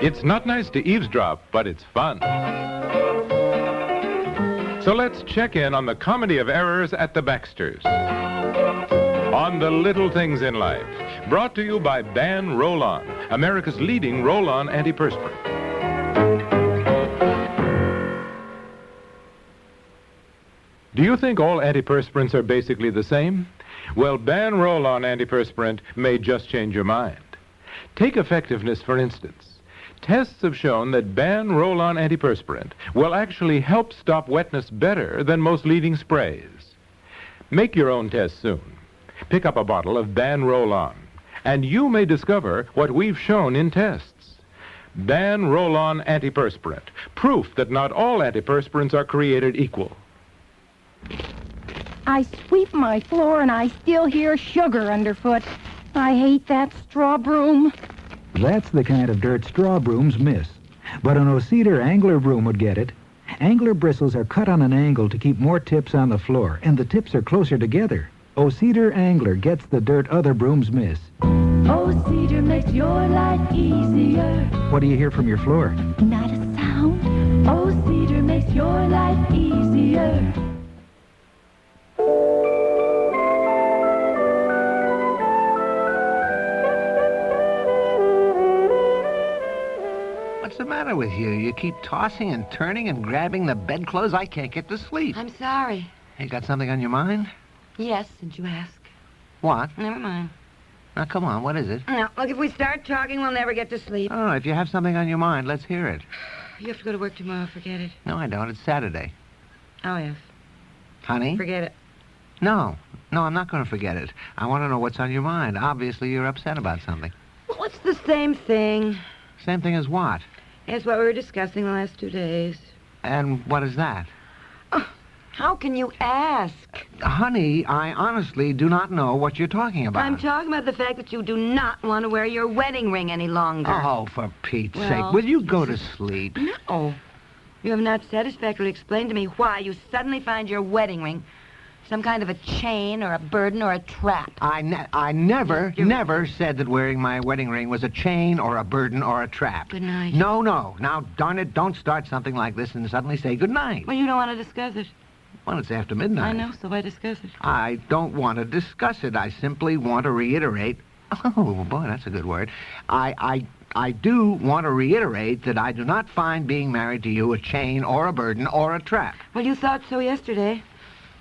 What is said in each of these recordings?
It's not nice to eavesdrop, but it's fun. So let's check in on the comedy of errors at the Baxters. On the little things in life. Brought to you by Ban Roll-On, America's leading roll-on antiperspirant. Do you think all antiperspirants are basically the same? Well, Ban Roll-On antiperspirant may just change your mind. Take effectiveness, for instance. Tests have shown that Ban Roll-On antiperspirant will actually help stop wetness better than most leading sprays. Make your own test soon. Pick up a bottle of Ban Roll-On, and you may discover what we've shown in tests. Ban Roll-On antiperspirant, proof that not all antiperspirants are created equal. I sweep my floor and I still hear sugar underfoot. I hate that straw broom. That's the kind of dirt straw brooms miss. But an O-Cedar angler broom would get it. Angler bristles are cut on an angle to keep more tips on the floor, and the tips are closer together. O-Cedar Angler gets the dirt other brooms miss. O-Cedar makes your life easier. What do you hear from your floor? Not a sound. O-Cedar makes your life easier. What's the matter with you? You keep tossing and turning and grabbing the bedclothes. I can't get to sleep. I'm sorry. You got something on your mind? Yes, since you ask. What? Never mind. Now, come on, what is it? No, look, if we start talking, we'll never get to sleep. Oh, if you have something on your mind, let's hear it. You have to go to work tomorrow. Forget it. No, I don't. It's Saturday. Oh, yes. Honey? Forget it. No, I'm not going to forget it. I want to know what's on your mind. Obviously, you're upset about something. Well, it's the same thing. Same thing as what? It's what we were discussing the last 2 days. And what is that? How can you ask? Honey, I honestly do not know what you're talking about. I'm talking about the fact that you do not want to wear your wedding ring any longer. Oh, for Pete's Well, sake, will you go to sleep? No. You have not satisfactorily explained to me why you suddenly find your wedding ring some kind of a chain or a burden or a trap. I never said that wearing my wedding ring was a chain or a burden or a trap. Good night. No. Now, darn it, don't start something like this and suddenly say good night. Well, you don't want to discuss it. Well, it's after midnight. I know, so why discuss it? I don't want to discuss it. I simply want to reiterate. Oh, boy, that's a good word. I do want to reiterate that I do not find being married to you a chain or a burden or a trap. Well, you thought so yesterday.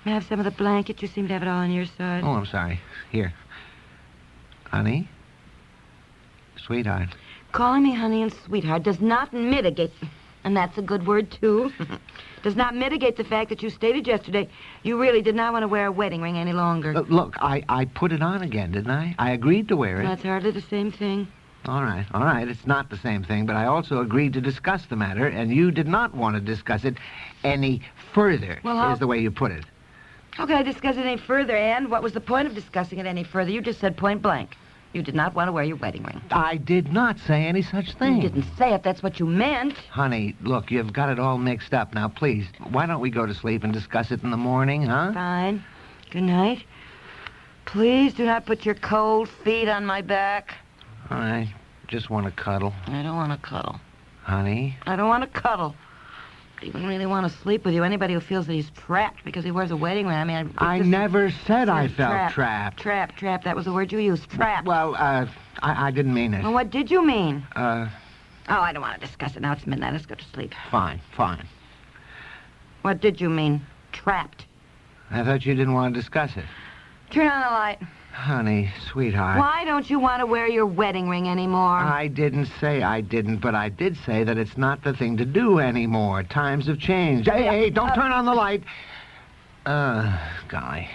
May I have some of the blanket? You seem to have it all on your side. Oh, I'm sorry. Here. Honey? Sweetheart. Calling me honey and sweetheart does not mitigate, and that's a good word, too, does not mitigate the fact that you stated yesterday you really did not want to wear a wedding ring any longer. Look, I put it on again, didn't I? I agreed to wear it. That's hardly the same thing. All right. It's not the same thing, but I also agreed to discuss the matter, and you did not want to discuss it any further, is the way you put it. How can I discuss it any further, Anne? What was the point of discussing it any further? You just said point blank. You did not want to wear your wedding ring. I did not say any such thing. You didn't say it. That's what you meant. Honey, look, you've got it all mixed up. Now, please, why don't we go to sleep and discuss it in the morning, huh? Fine. Good night. Please do not put your cold feet on my back. I just want to cuddle. I don't want to cuddle. Honey? I don't want to cuddle. I don't even really want to sleep with you. Anybody who feels that he's trapped because he wears a wedding ring, I never said I felt trapped. Trapped. That was the word you used. Trapped. Well, I didn't mean it. Well, what did you mean? Oh, I don't want to discuss it now. It's midnight. Let's go to sleep. Fine. What did you mean? Trapped. I thought you didn't want to discuss it. Turn on the light. Honey, sweetheart. Why don't you want to wear your wedding ring anymore? I didn't say I didn't, but I did say that it's not the thing to do anymore. Times have changed. Hey, don't turn on the light. Guy.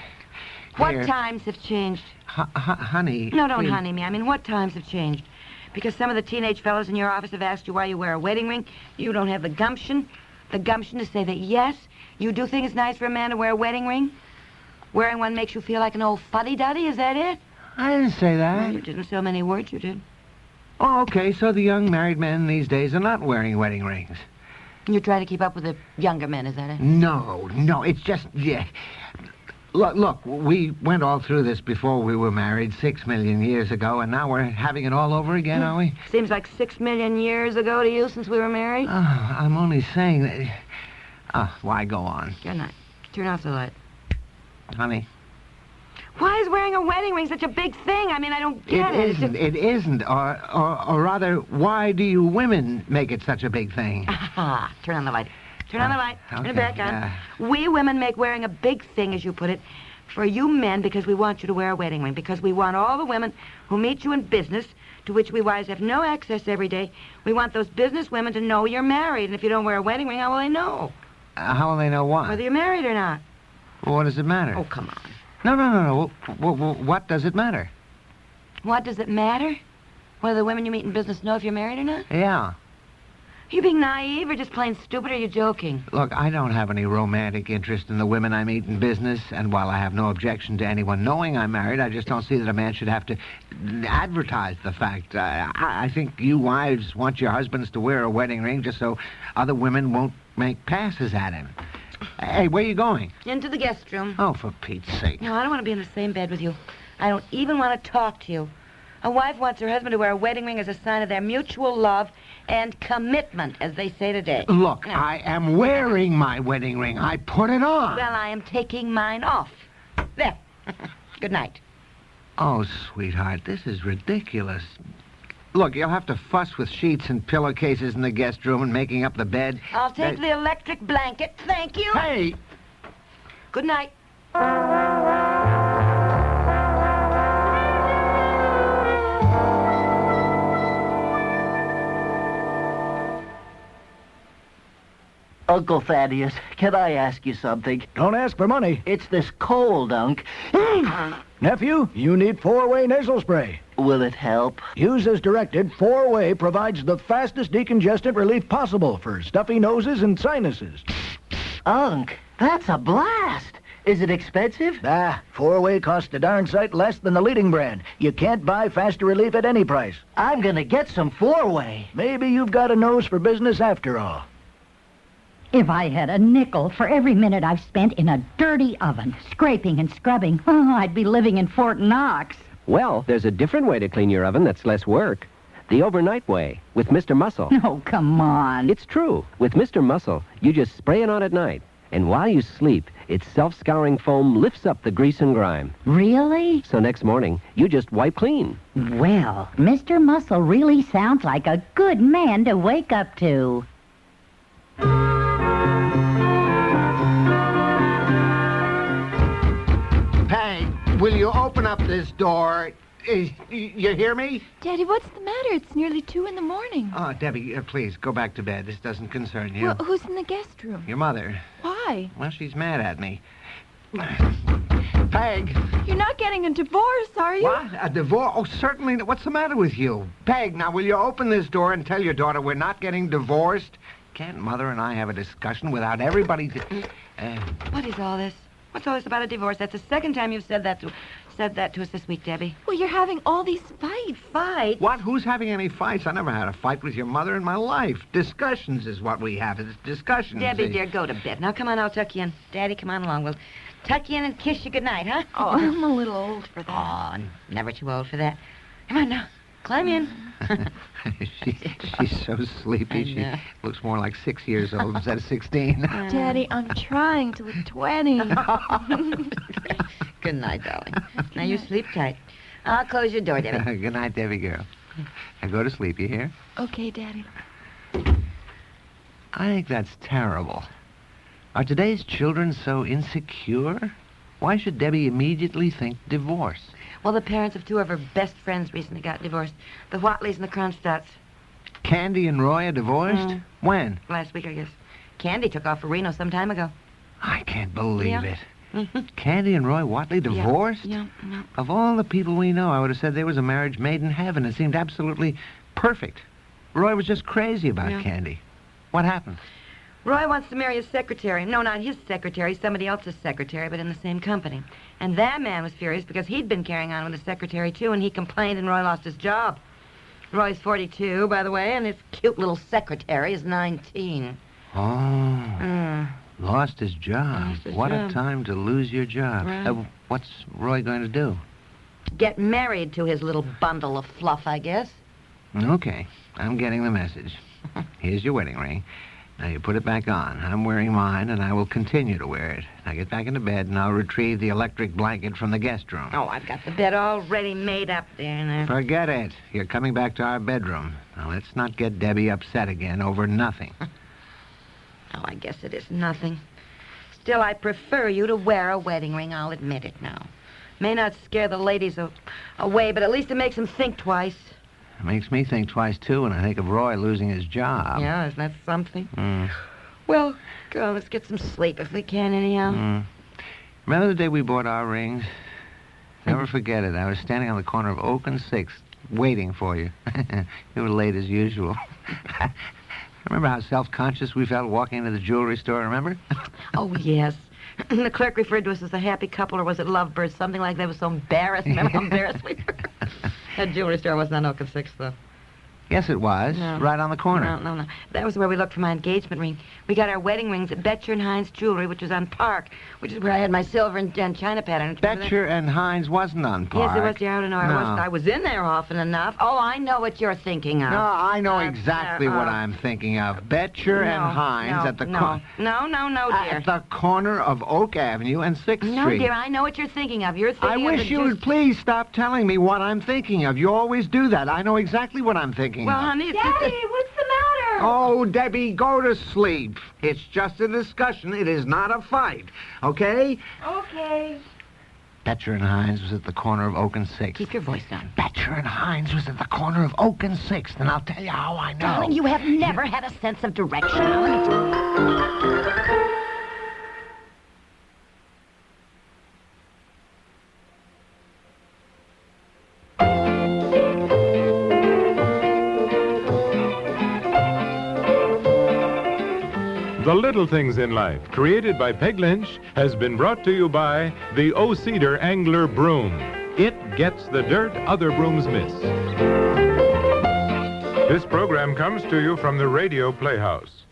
What Here. times have changed? Honey. No, don't please. honey me. I mean, what times have changed? Because some of the teenage fellows in your office have asked you why you wear a wedding ring. You don't have the gumption to say that, yes, you do think it's nice for a man to wear a wedding ring? Wearing one makes you feel like an old fuddy-duddy, is that it? I didn't say that. Well, you didn't so many words, you did. Oh, okay, so the young married men these days are not wearing wedding rings. You're trying to keep up with the younger men, is that it? No, it's just, yeah. Look, we went all through this before we were married 6 million years ago, and now we're having it all over again, are we? Seems like 6 million years ago to you since we were married. Oh, I'm only saying that... why go on? Good night. Turn off the light. Honey, Why is wearing a wedding ring such a big thing? I mean, I don't get it. It isn't. Or rather, why do you women make it such a big thing? Aha, turn on the light. Turn on the light. Turn okay, it back on. We women make wearing a big thing, as you put it, for you men because we want you to wear a wedding ring, because we want all the women who meet you in business, to which we wives have no access every day, we want those business women to know you're married. And if you don't wear a wedding ring, how will they know? How will they know what? Whether you're married or not. Well, what does it matter? Oh, come on. No. What does it matter? What does it matter? Whether the women you meet in business know if you're married or not? Yeah. Are you being naive or just plain stupid, or are you joking? Look, I don't have any romantic interest in the women I meet in business, and while I have no objection to anyone knowing I'm married, I just don't see that a man should have to advertise the fact. I think you wives want your husbands to wear a wedding ring just so other women won't make passes at him. Hey, where are you going? Into the guest room. Oh, for Pete's sake. No, I don't want to be in the same bed with you. I don't even want to talk to you. A wife wants her husband to wear a wedding ring as a sign of their mutual love and commitment, as they say today. Look, No. I am wearing my wedding ring. I put it on. Well, I am taking mine off. There. Good night. Oh, sweetheart, this is ridiculous. Look, you'll have to fuss with sheets and pillowcases in the guest room and making up the bed. I'll take the electric blanket. Thank you. Hey! Good night. Uncle Thaddeus, can I ask you something? Don't ask for money. It's this cold, Unc. Nephew, you need 4-way nasal spray. Will it help? Use as directed, 4-way provides the fastest decongestant relief possible for stuffy noses and sinuses. Unc, that's a blast. Is it expensive? 4-way costs a darn sight less than the leading brand. You can't buy faster relief at any price. I'm gonna get some 4-way. Maybe you've got a nose for business after all. If I had a nickel for every minute I've spent in a dirty oven, scraping and scrubbing, I'd be living in Fort Knox. Well, there's a different way to clean your oven that's less work. The overnight way, with Mr. Muscle. Oh, come on. It's true. With Mr. Muscle, you just spray it on at night. And while you sleep, its self-scouring foam lifts up the grease and grime. Really? So next morning, you just wipe clean. Well, Mr. Muscle really sounds like a good man to wake up to. Peg, will you open up this door? You hear me? Daddy, what's the matter? It's nearly 2 in the morning. Oh, Debbie, please, go back to bed. This doesn't concern you. Well, who's in the guest room? Your mother. Why? Well, she's mad at me. Peg. You're not getting a divorce, are you? What? A divorce? Oh, certainly not. What's the matter with you? Peg, now, will you open this door and tell your daughter we're not getting divorced? Can't Mother and I have a discussion without everybody... What is all this? What's all this about a divorce? That's the second time you've said that to us this week, Debbie. Well, you're having all these fights. Fights? What? Who's having any fights? I never had a fight with your mother in my life. Discussions is what we have. It's discussions. Debbie, dear, go to bed. Now, come on, I'll tuck you in. Daddy, come on along. We'll tuck you in and kiss you goodnight, huh? Oh, I'm a little old for that. Oh, never too old for that. Come on now. Climb in. She's so sleepy. She looks more like 6 years old instead of 16. Daddy, I'm trying to look 20. Good night, darling. Now, you sleep tight. I'll close your door, Debbie. Good night, Debbie girl. Now go to sleep, you hear? Okay, Daddy. I think that's terrible. Are today's children so insecure? Why should Debbie immediately think divorce? Well, the parents of 2 of her best friends recently got divorced. The Whatleys and the Kronstadts. Candy and Roy are divorced? When? Last week, I guess. Candy took off for Reno some time ago. I can't believe Yeah. it. Candy and Roy Watley divorced? Yeah. Of all the people we know, I would have said there was a marriage made in heaven. It seemed absolutely perfect. Roy was just crazy about Yeah. Candy. What happened? Roy wants to marry his secretary. No, not his secretary, somebody else's secretary, but in the same company. And that man was furious because he'd been carrying on with his secretary, too, and he complained and Roy lost his job. Roy's 42, by the way, and his cute little secretary is 19. Oh. Lost his job. Lost his What job. a time to lose your job. Right. What's Roy going to do? Get married to his little bundle of fluff, I guess. Okay, I'm getting the message. Here's your wedding ring. Now you put it back on. I'm wearing mine, and I will continue to wear it. Now get back into bed, and I'll retrieve the electric blanket from the guest room. Oh, I've got the bed already made up there now. Forget it. You're coming back to our bedroom. Now let's not get Debbie upset again over nothing. Oh, I guess it is nothing. Still, I prefer you to wear a wedding ring, I'll admit it now. May not scare the ladies away, but at least it makes them think twice. It makes me think twice, too, when I think of Roy losing his job. Yeah, isn't that something? Well, go, let's get some sleep if we can, anyhow. Remember the day we bought our rings? Never forget it. I was standing on the corner of Oak and 6th, waiting for you. You were late as usual. Remember how self-conscious we felt walking into the jewelry store, remember? Oh, yes. The clerk referred to us as a happy couple, or was it lovebirds? Something like that. I was so embarrassed. Remember how embarrassed we were? That jewelry store wasn't on Oak and 6th, though. Yes, it was. No. Right on the corner. No. That was where we looked for my engagement ring. We got our wedding rings at Betcher and Hines Jewelry, which was on Park, which is where I had my silver and china pattern. Betcher and Hines wasn't on Park. Yes, it was. Yeah, I don't know. No. I was in there often enough. Oh, I know what you're thinking of. No, I know exactly what I'm thinking of. Betcher and Hines at the corner. No, dear. At the corner of Oak Avenue and 6th Street. No, dear, I know what you're thinking of. You're thinking I of wish the you would please stop telling me what I'm thinking of. You always do that. I know exactly what I'm thinking Well, of. honey, it's just Daddy, what's the matter? Oh, Debbie, go to sleep. It's just a discussion. It is not a fight. Okay? Okay. Betcher and Hines was at the corner of Oak and 6th. Keep your voice down. Betcher and Hines was at the corner of Oak and 6th, and I'll tell you how I know. Darling, you have never had a sense of direction. Now, let me tell you. The Little Things in Life, created by Peg Lynch, has been brought to you by the O-Cedar Angler Broom. It gets the dirt other brooms miss. This program comes to you from the Radio Playhouse.